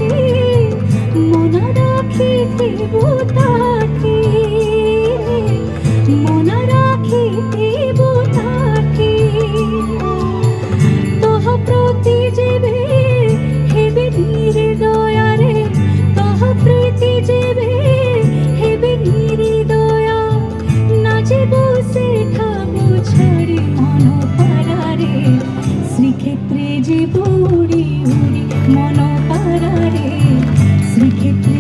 তাকে মনে রাখিব তাকে মনে রাখিব তাকে তহ প্রতি যেবে হেবে নির্দয়ারে তহ প্রীতি যেবে হেবে নির্দয়া না যাব সেঠাবো ছাড়ি মন পারারে শ্রীক্ষেত্রে যে উড়ি উড়ি মন পারারে শ্রীক্ষেত্রে